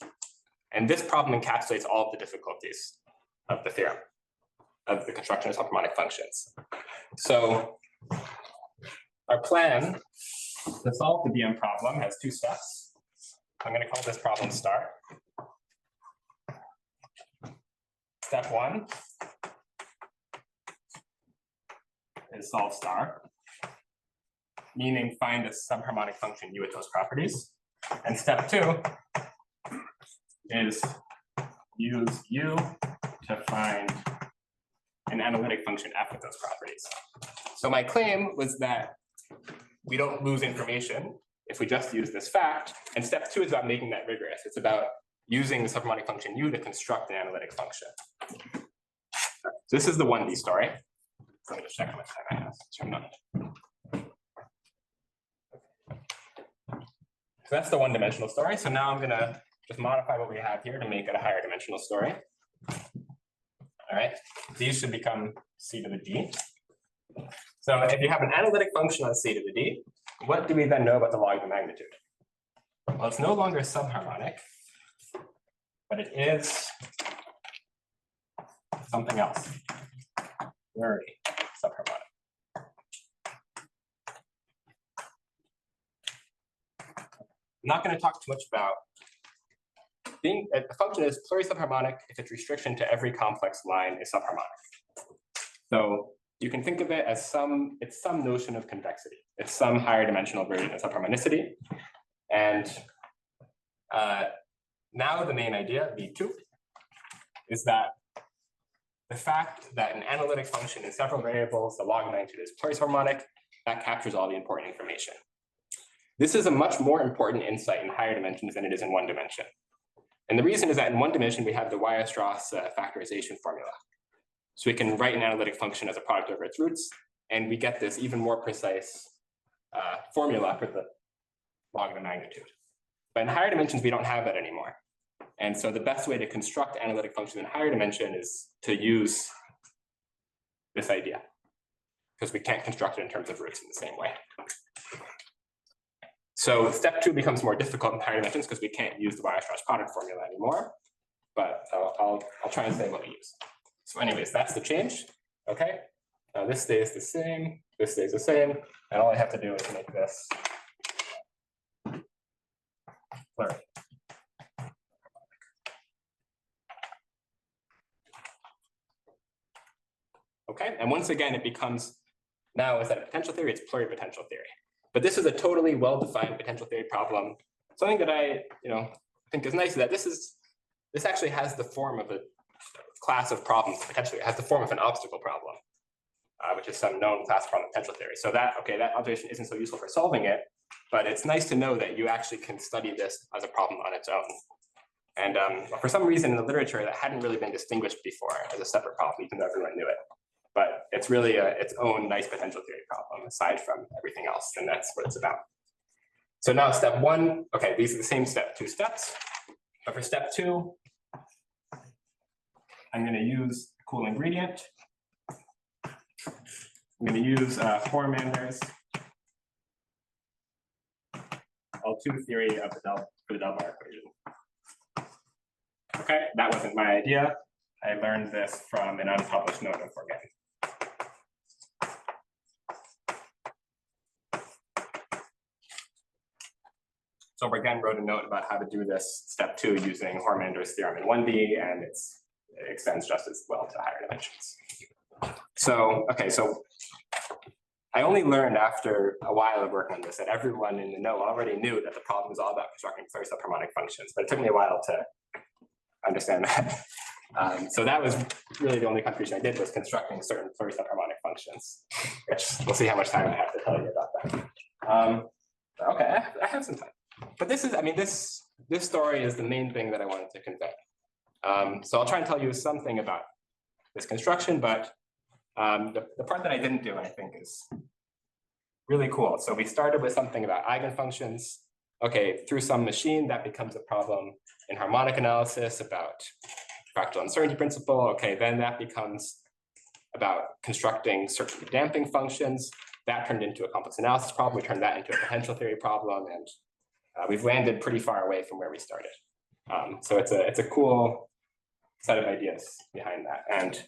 And this problem encapsulates all of the difficulties of the theorem, of the construction of subharmonic functions. So our plan to solve the BM problem has two steps. I'm going to call this problem star. Step one is solve star, meaning find a subharmonic function U with those properties. And step two is use U to find an analytic function F with those properties. So my claim was that we don't lose information if we just use this fact. And step two is about making that rigorous. It's about using the subharmonic function U to construct an analytic function. So this is the 1D story. So let me just check how much time I have. So that's the one-dimensional story. So now I'm going to just modify what we have here to make it a higher dimensional story. All right, these should become C to the D. So if you have an analytic function on C to the D, what do we then know about the log of the magnitude? Well, it's no longer subharmonic, but it is something else. Very subharmonic. I'm not going to talk too much about being a function is plurisubharmonic if its restriction to every complex line is subharmonic. So you can think of it as it's some notion of convexity. It's some higher dimensional version of subharmonicity. And now the main idea, V2, is that the fact that an analytic function in several variables, the log magnitude is plurisubharmonic, that captures all the important information. This is a much more important insight in higher dimensions than it is in one dimension. And the reason is that in one dimension, we have the Weierstrass factorization formula. So we can write an analytic function as a product over its roots, and we get this even more precise formula for the log of the magnitude. But in higher dimensions, we don't have that anymore. And so the best way to construct analytic functions in higher dimension is to use this idea, because we can't construct it in terms of roots in the same way. So step two becomes more difficult in higher dimensions because we can't use the Weierstrass product formula anymore, but I'll try and say what we use. So anyways, that's the change, okay? Now this stays the same, this stays the same, and all I have to do is make this blurry. Okay, and once again, it becomes, now instead of potential theory, it's pluripotential theory. But this is a totally well-defined potential theory problem. Something that I think is nice is that this actually has the form of a class of problems, potentially. It has the form of an obstacle problem, which is some known class problem of potential theory. So that observation isn't so useful for solving it, but it's nice to know that you actually can study this as a problem on its own. And for some reason in the literature, that hadn't really been distinguished before as a separate problem, even though everyone knew it. But it's really its own nice potential theory problem, aside from everything else, and that's what it's about. So now step one, okay, these are the same two steps, but for step two, I'm going to use a cool ingredient. I'm going to use Hormander's L2 theory of for the Delbar equation. Okay, that wasn't my idea. I learned this from an unpublished note of Bourgain. So Bourgain wrote a note about how to do this step two using Hormander's theorem in 1D, and it extends just as well to higher dimensions. So, okay, so I only learned after a while of working on this that everyone in the know already knew that the problem was all about constructing plurisubharmonic functions, but it took me a while to understand that. So that was really the only contribution I did, was constructing certain plurisubharmonic functions, which we'll see how much time I have to tell you about that. Okay, I have some time. But this is, this story is the main thing that I wanted to convey. So I'll try and tell you something about this construction, but the part that I didn't do, I think, is really cool. So we started with something about eigenfunctions. Okay, through some machine, that becomes a problem in harmonic analysis about fractal uncertainty principle. Okay, then that becomes about constructing certain damping functions. That turned into a complex analysis problem. We turned that into a potential theory problem, and we've landed pretty far away from where we started. So it's a cool set of ideas behind that. And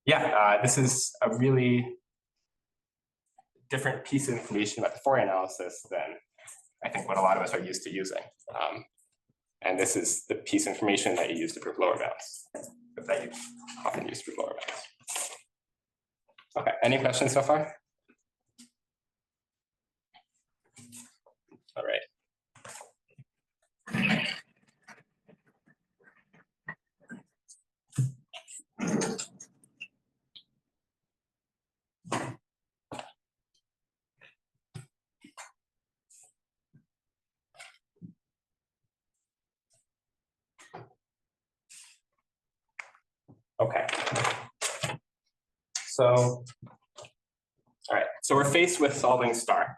yeah, this is a really different piece of information about the Fourier analysis than I think what a lot of us are used to using. And this is the piece of information that you use to prove lower bounds, that you often use to prove lower bounds. Okay, any questions so far? All right. Okay. So, all right, so we're faced with solving star.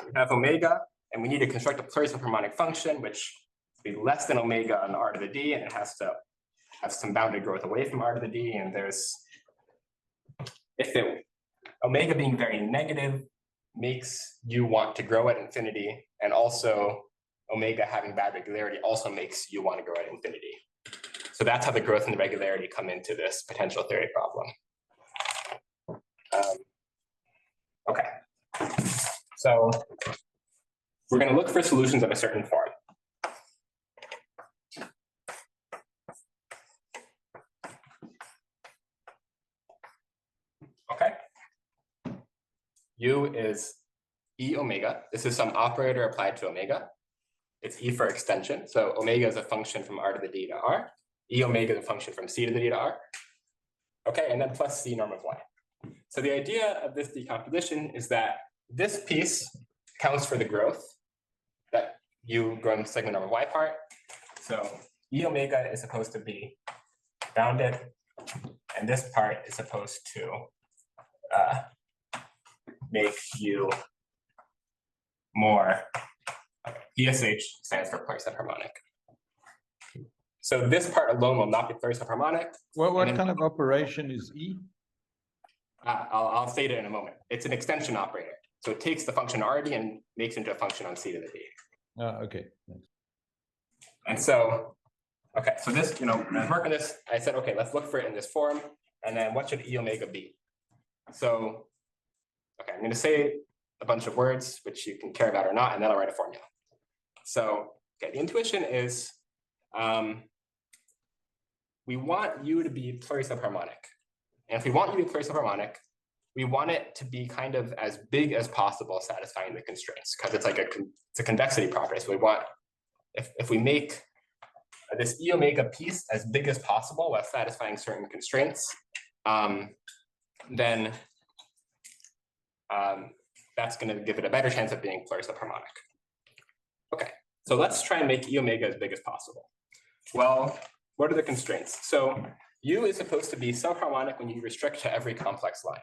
We have omega, and we need to construct a plurisubharmonic function, which will be less than omega on r to the d, and it has to have some bounded growth away from r to the d, and there's, omega being very negative makes you want to grow at infinity, and also omega having bad regularity also makes you want to grow at infinity. So that's how the growth and the regularity come into this potential theory problem. Okay, so we're going to look for solutions of a certain form. Okay, U is E omega. This is some operator applied to omega. It's E for extension. So omega is a function from r to the d to r. E omega is a function from c to the d to r. Okay, and then plus c norm of y. So the idea of this decomposition is that this piece counts for the growth that you grow in the segment norm of y part. So E omega is supposed to be bounded, and this part is supposed to make you more. ESH stands for plurisubharmonic. So this part alone will not be plurisubharmonic. What kind of operation is E? I'll state it in a moment. It's an extension operator. So it takes the function RD and makes it into a function on C to the D. Okay. Thanks. And so, okay, so this, when I was working this, I said, okay, let's look for it in this form. And then what should E omega be? So, okay, I'm going to say a bunch of words, which you can care about or not, and then I'll write a formula. So, okay, the intuition is we want U to be plurisubharmonic. And if we want U to be plurisubharmonic, we want it to be kind of as big as possible satisfying the constraints, because it's like it's a convexity property. So we want, if we make this E omega piece as big as possible while satisfying certain constraints, then that's going to give it a better chance of being plurisubharmonic. Okay, so let's try and make E omega as big as possible. Well, what are the constraints? So U is supposed to be subharmonic when you restrict to every complex line.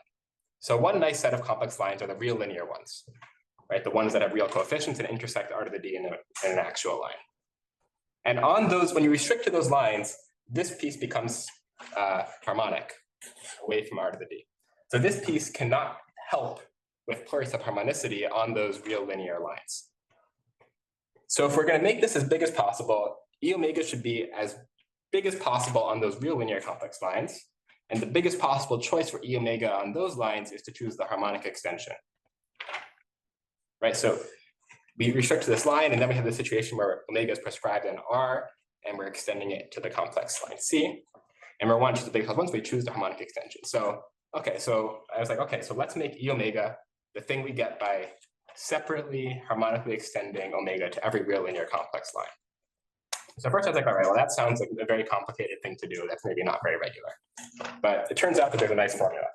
So one nice set of complex lines are the real linear ones, right? The ones that have real coefficients and intersect r to the d in an actual line. And on those, when you restrict to those lines, this piece becomes harmonic away from r to the d. So this piece cannot help with plurisubharmonicity on those real linear lines. So if we're going to make this as big as possible, E omega should be as big as possible on those real linear complex lines. And the biggest possible choice for E omega on those lines is to choose the harmonic extension. Right, so we restrict to this line, and then we have the situation where omega is prescribed in R, and we're extending it to the complex line C. And we want to choose the biggest possible, so we choose the harmonic extension. So, okay, so I was like, okay, so let's make E omega the thing we get by separately harmonically extending omega to every real linear complex line. So first I was like, all right, well, that sounds like a very complicated thing to do. That's maybe not very regular. But it turns out that there's a nice formula.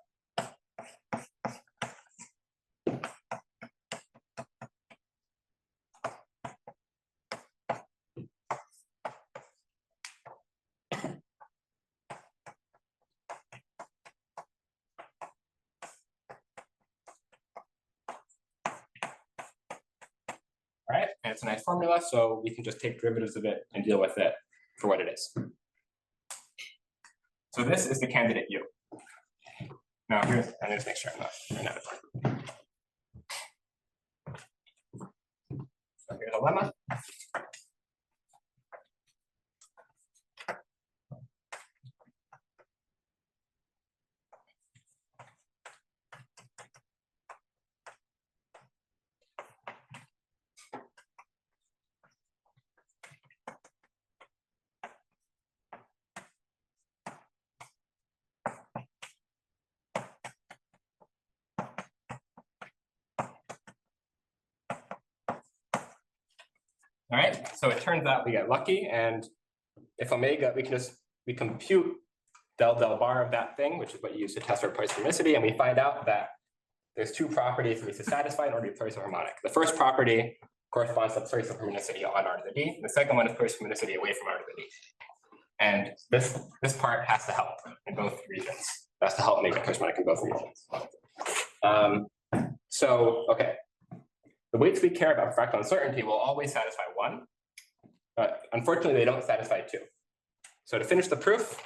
All right, and it's a nice formula, so we can just take derivatives of it and deal with it for what it is. So this is the candidate U. Now here's, and just make sure I'm not running out of time. So here's a lemma. All right, so it turns out we get lucky, and if omega, we compute del bar of that thing, which is what you use to test for plurisubharmonicity, and we find out that there's two properties that we need to satisfy in order to be plurisubharmonic. The first property corresponds to plurisubharmonicity on R to the D. The second one is plurisubharmonicity away from R to the D. And this part has to help in both regions. It has to help make it plurisubharmonic in both regions. Okay. The weights we care about fractal uncertainty will always satisfy one, but unfortunately they don't satisfy two. So to finish the proof,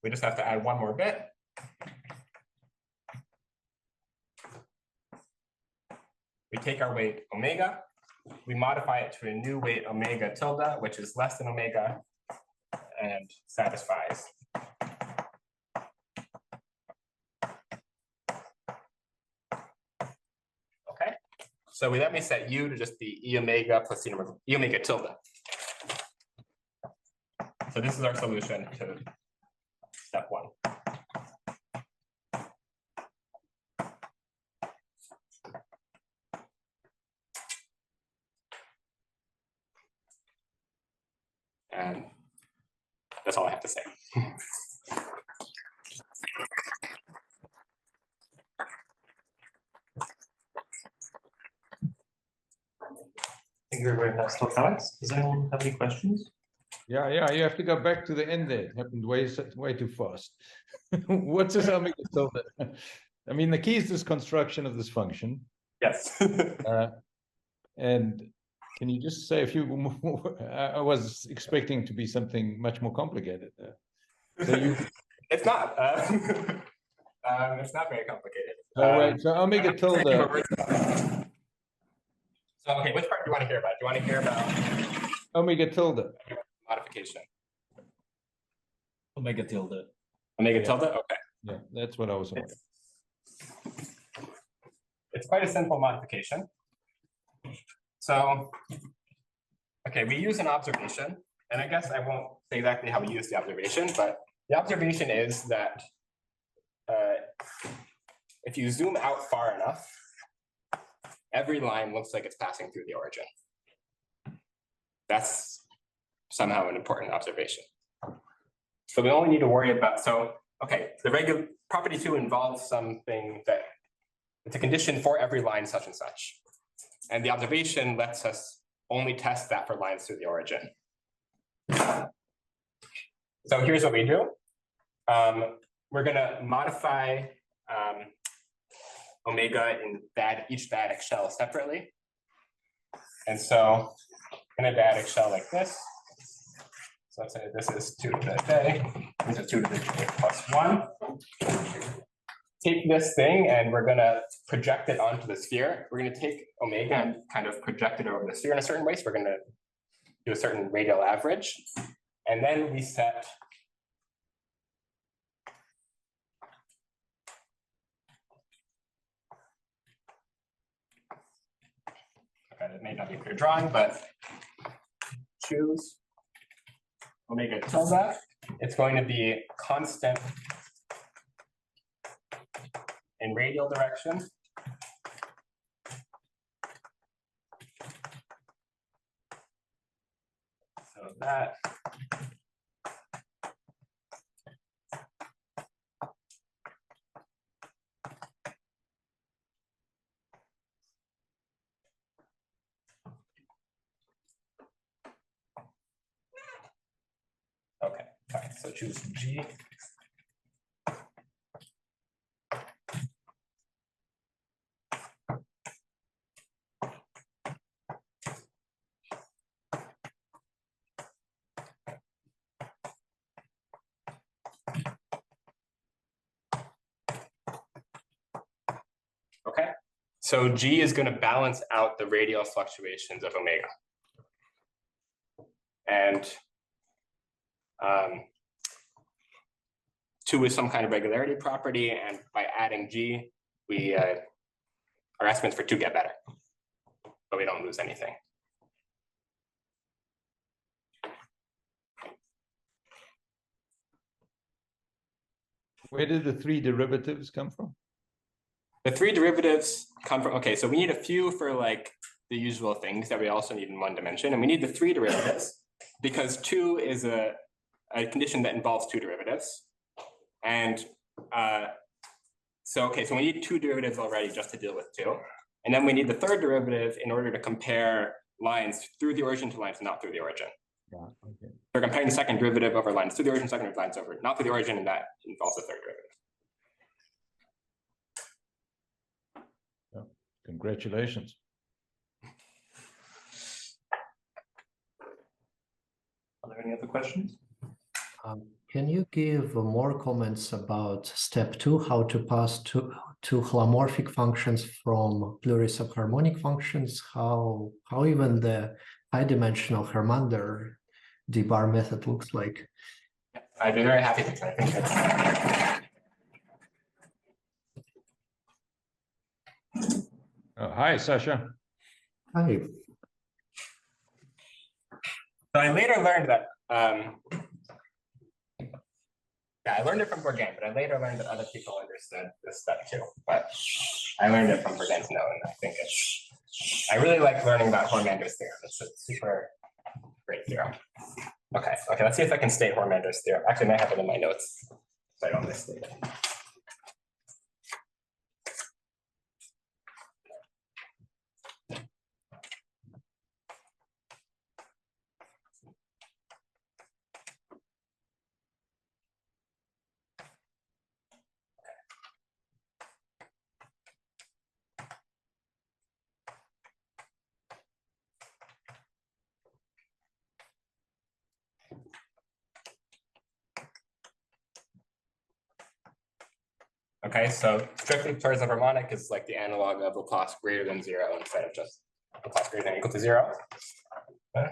we just have to add one more bit. We take our weight omega, we modify it to a new weight omega tilde, which is less than omega and satisfies. Okay, so we set u to just be e omega plus c number e omega tilde. So this is our solution to step one. And that's all I have to say. Thank you very much, Dr. Alex. Does anyone have any questions? Yeah, you have to go back to the end there. It happened way too fast. What's this omega tilde? I mean, the key is this construction of this function. Yes. And can you just say a few more? I was expecting to be something much more complicated. So it's not. It's not very complicated. Right, so omega tilde. So okay, which part do you want to hear about? Do you want to hear about omega tilde? Modification. Omega tilde. Omega tilde? Okay. Yeah, that's what I was wondering. It's quite a simple modification. So, okay, we use an observation, and I guess I won't say exactly how we use the observation, but the observation is that if you zoom out far enough, every line looks like it's passing through the origin. That's somehow an important observation. So we only need to worry about, okay, the regular property 2 involves something that it's a condition for every line such and such. And the observation lets us only test that for lines through the origin. So here's what we do. We're going to modify omega in each dyadic shell separately. And so in a dyadic shell like this, so let's say this is 2 to the j, this is 2 to the j plus 1. Take this thing and we're going to project it onto the sphere. We're going to take omega and kind of project it over the sphere in a certain way. So we're going to do a certain radial average. And then we set okay, it may not be a clear drawing, but choose omega tilde. It's going to be constant in radial direction. So that okay, fine. So choose G. So G is going to balance out the radial fluctuations of omega. And 2 is some kind of regularity property, and by adding G, we our estimates for 2 get better, but we don't lose anything. Where did the 3 derivatives come from? The 3 derivatives come from, okay, so we need a few for like the usual things that we also need in 1 dimension, and we need the 3 derivatives because 2 is a condition that involves 2 derivatives. And so we need 2 derivatives already just to deal with 2. And then we need the 3rd derivative in order to compare lines through the origin to lines not through the origin. Yeah, okay. We're comparing the 2nd derivative over lines through the origin, 2nd derivative lines over not through the origin, and that involves the 3rd derivative. Yeah. Congratulations. Are there any other questions? Can you give more comments about step 2, how to pass to holomorphic functions from plurisubharmonic functions, how even the high-dimensional Hermander d-bar method looks like? I'd be very happy to. I think that's... Hi, Sasha. Hi. So I later learned that, I learned it from Bourgain, but I later learned that other people understood this step too. But I learned it from Bourgain's note, and I think I really like learning about Hormander's theorem. It's a super great theorem. Okay, let's see if I can state Hormander's theorem. Actually, I might have it in my notes, so I don't misstate it. Okay, so strictly plurisubharmonic is like the analog of Laplace greater than 0 instead of just Laplace greater than or equal to 0. Okay.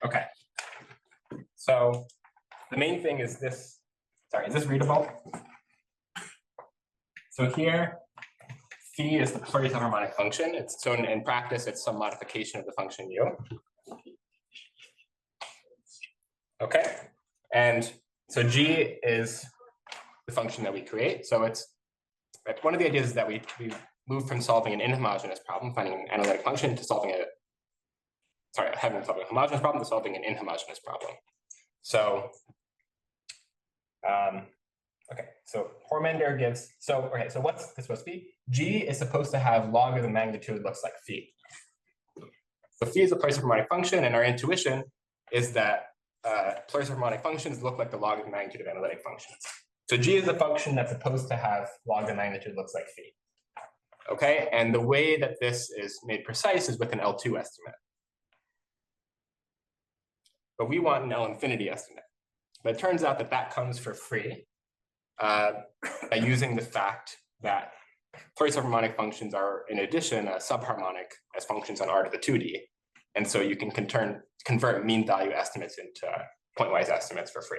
Okay, so the main thing is this, sorry, is this readable? So here, phi is the plurisubharmonic function. It's so in practice, it's some modification of the function u. Okay, and so g is the function that we create. So it's one of the ideas is that we move from solving an inhomogeneous problem, finding an analytic function, to solving having solving a homogeneous problem to solving an inhomogeneous problem. So, okay, so Hormander gives, so what's this supposed to be? G is supposed to have log of the magnitude looks like phi. So phi is a plurisubharmonic function, and our intuition is that plurisubharmonic functions look like the log of the magnitude of analytic functions. So G is a function that's supposed to have log of the magnitude looks like phi. Okay, and the way that this is made precise is with an L2 estimate. But we want an L infinity estimate. But it turns out that that comes for free by using the fact that plurisubharmonic functions are, in addition, subharmonic as functions on R to the 2D. And so you can convert mean value estimates into pointwise estimates for free.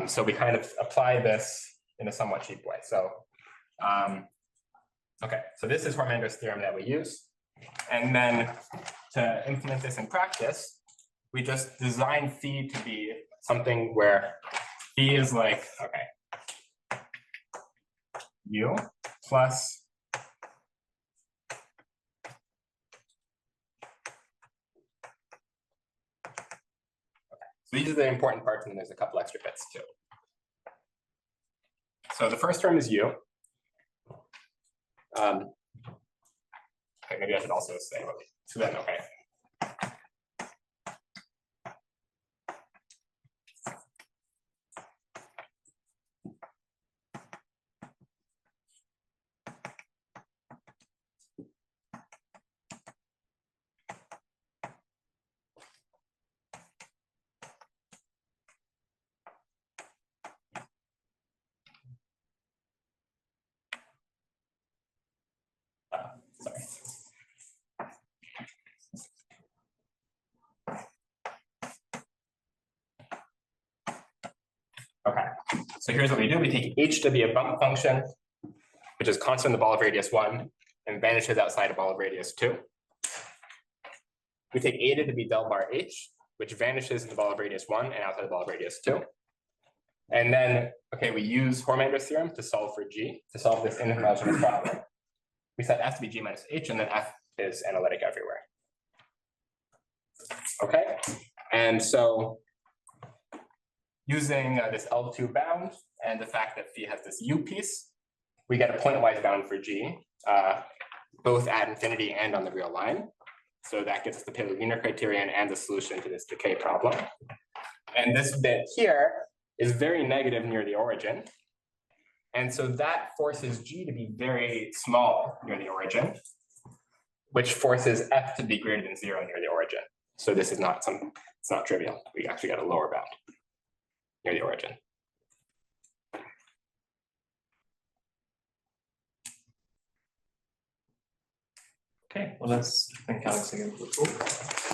So we kind of apply this in a somewhat cheap way. So, okay, so this is Hormander's theorem that we use. And then to implement this in practice, we just design phi to be something where phi is like, okay, u plus so these are the important parts, and then there's a couple extra bits too. So the first term is u. Okay, maybe I should also say, so then, okay. Sorry. Okay, so here's what we do. We take h to be a bump function, which is constant in the ball of radius 1 and vanishes outside a ball of radius 2. We take eta to be del bar h, which vanishes in the ball of radius 1 and outside the ball of radius 2. And then, okay, we use Hormander's theorem to solve for g, to solve this inhomogeneous problem. We set f to be g minus h, and then f is analytic everywhere. Okay, and so using this L2 bound and the fact that phi has this u piece, we get a pointwise bound for g, both at infinity and on the real line. So that gets us the Taylor-Wiener criterion and the solution to this decay problem. And this bit here is very negative near the origin. And so that forces g to be very small near the origin, which forces f to be greater than 0 near the origin. So this is not it's not trivial. We actually got a lower bound near the origin. Okay, well, let's thank Alex again for the talk.